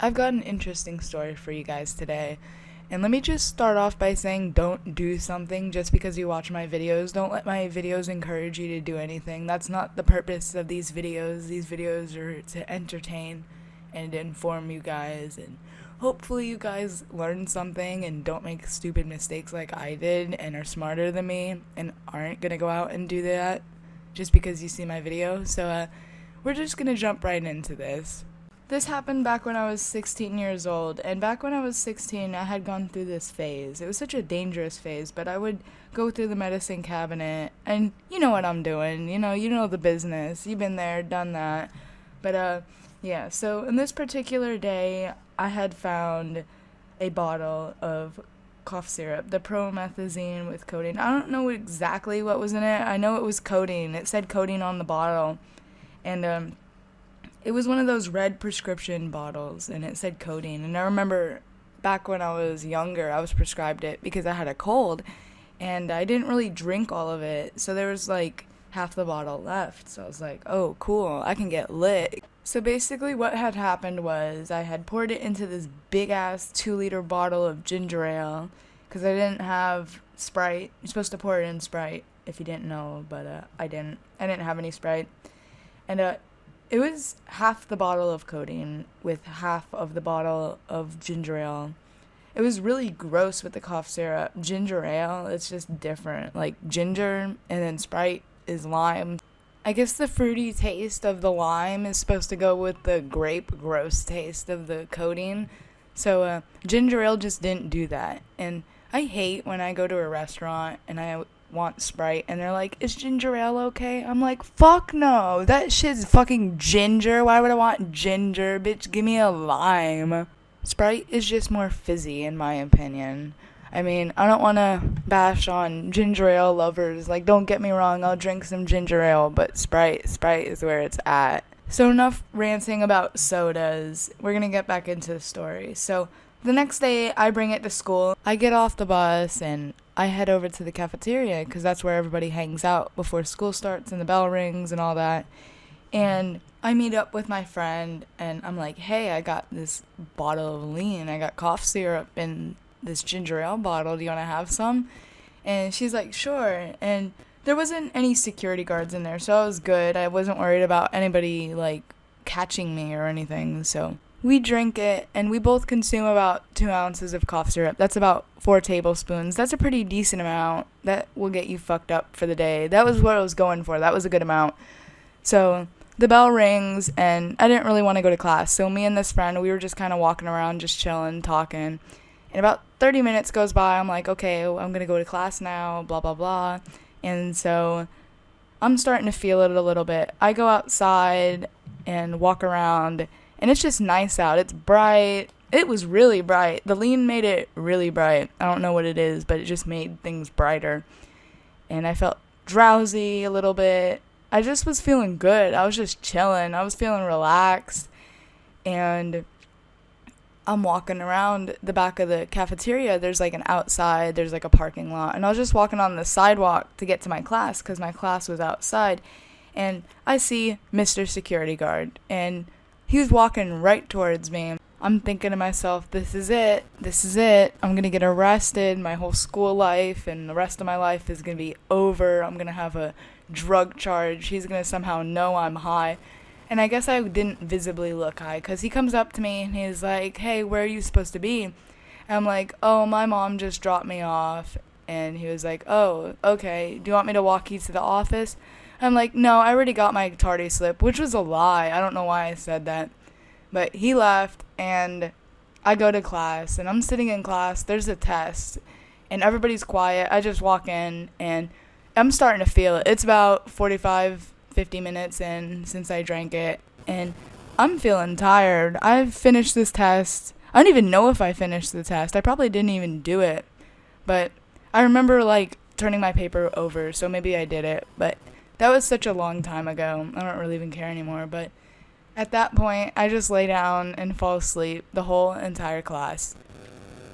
I've got an interesting story for you guys today. And let me just start off by saying don't do something just because you watch my videos. Don't let my videos encourage you to do anything. That's not the purpose of these videos. These videos are to entertain and inform you guys, and hopefully you guys learn something and don't make stupid mistakes like I did and are smarter than me and aren't going to go out and do that just because you see my video. So we're just going to jump right into this. This happened back when I was 16 years old, and back when I was 16, I had gone through this phase. It was such a dangerous phase, but I would go through the medicine cabinet, and you know what I'm doing, you know the business. You've been there, done that. But, yeah, so in this particular day, I had found a bottle of cough syrup, the promethazine with codeine. I don't know exactly what was in it. I know it was codeine. It said codeine on the bottle, and, it was one of those red prescription bottles, and it said codeine. And I remember back when I was younger, I was prescribed it because I had a cold, and I didn't really drink all of it. So there was like half the bottle left. So I was like, oh, cool, I can get lit. So basically what had happened was I had poured it into this big-ass 2-liter bottle of ginger ale because I didn't have Sprite. You're supposed to pour it in Sprite if you didn't know, but I didn't. I didn't have any Sprite. And it was half the bottle of codeine with half of the bottle of ginger ale. It was really gross with the cough syrup. Ginger ale, it's just different. Like ginger, and then Sprite is lime. I guess the fruity taste of the lime is supposed to go with the grape gross taste of the codeine. So ginger ale just didn't do that. And I hate when I go to a restaurant and I want Sprite and they're like, is ginger ale okay? I'm like, fuck no, that shit's fucking ginger. Why would I want ginger? Bitch, give me a lime. Sprite is just more fizzy in my opinion. I mean, I don't want to bash on ginger ale lovers. Like, don't get me wrong, I'll drink some ginger ale, but Sprite is where it's at. So enough ranting about sodas. We're gonna get back into the story. So the next day, I bring it to school. I get off the bus and I head over to the cafeteria because that's where everybody hangs out before school starts and the bell rings and all that. And I meet up with my friend and I'm like, hey, I got this bottle of lean. I got cough syrup in this ginger ale bottle. Do you want to have some? And she's like, sure. And there wasn't any security guards in there, so I was good. I wasn't worried about anybody, like, catching me or anything, so we drink it, and we both consume about 2 ounces of cough syrup. That's about 4 tablespoons. That's a pretty decent amount. That will get you fucked up for the day. That was what I was going for. That was a good amount. So the bell rings, and I didn't really want to go to class. So me and this friend, we were just kind of walking around, just chilling, talking. And about 30 minutes goes by. I'm like, okay, I'm going to go to class now, blah, blah, blah. And so I'm starting to feel it a little bit. I go outside and walk around, and it's just nice out. It's bright. It was really bright. The lean made it really bright. I don't know what it is, but it just made things brighter. And I felt drowsy a little bit. I just was feeling good. I was just chilling. I was feeling relaxed. And I'm walking around the back of the cafeteria. There's like an outside. There's like a parking lot. And I was just walking on the sidewalk to get to my class because my class was outside. And I see Mr. Security Guard. And he was walking right towards me. I'm thinking to myself, this is it. This is it. I'm going to get arrested. My whole school life and the rest of my life is going to be over. I'm going to have a drug charge. He's going to somehow know I'm high. And I guess I didn't visibly look high because he comes up to me and he's like, hey, where are you supposed to be? And I'm like, oh, my mom just dropped me off. And he was like, oh, okay. Do you want me to walk you to the office? I'm like, no, I already got my tardy slip, which was a lie. I don't know why I said that. But he left, and I go to class, and I'm sitting in class. There's a test, and everybody's quiet. I just walk in, and I'm starting to feel it. It's about 45, 50 minutes in since I drank it, and I'm feeling tired. I've finished this test. I don't even know if I finished the test. I probably didn't even do it. But I remember, like, turning my paper over, so maybe I did it, but that was such a long time ago. I don't really even care anymore. But at that point, I just lay down and fall asleep the whole entire class.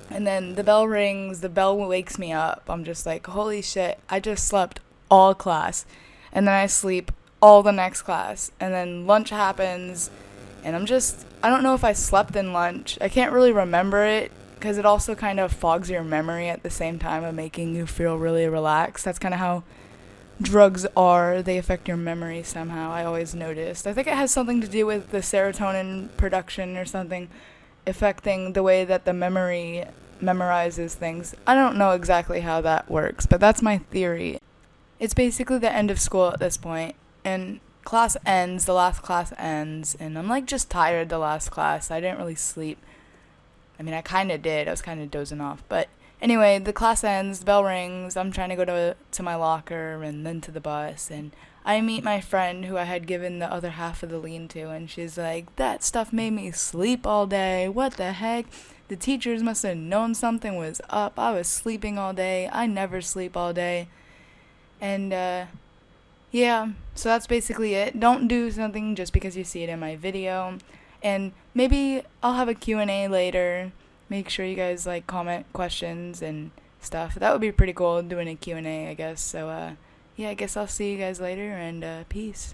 And then the bell rings. The bell wakes me up. I'm just like, holy shit, I just slept all class. And then I sleep all the next class. And then lunch happens. And I don't know if I slept in lunch. I can't really remember it because it also kind of fogs your memory at the same time of making you feel really relaxed. That's kind of how drugs are. They affect your memory somehow, I always noticed. I think it has something to do with the serotonin production or something affecting the way that the memory memorizes things. I don't know exactly how that works, but that's my theory. It's basically the end of school at this point, and class ends, the last class ends, and I'm like just tired the last class. I didn't really sleep. I mean, I kind of did. I was kind of dozing off, but anyway, the class ends, the bell rings, I'm trying to go to my locker and then to the bus, and I meet my friend who I had given the other half of the lean to, and she's like, that stuff made me sleep all day. What the heck? The teachers must have known something was up. I was sleeping all day. I never sleep all day. And, yeah, so that's basically it. Don't do something just because you see it in my video. And maybe I'll have a Q&A later. Make sure you guys, like, comment questions and stuff. That would be pretty cool, doing a Q&A, I guess. So, yeah, I guess I'll see you guys later, and peace.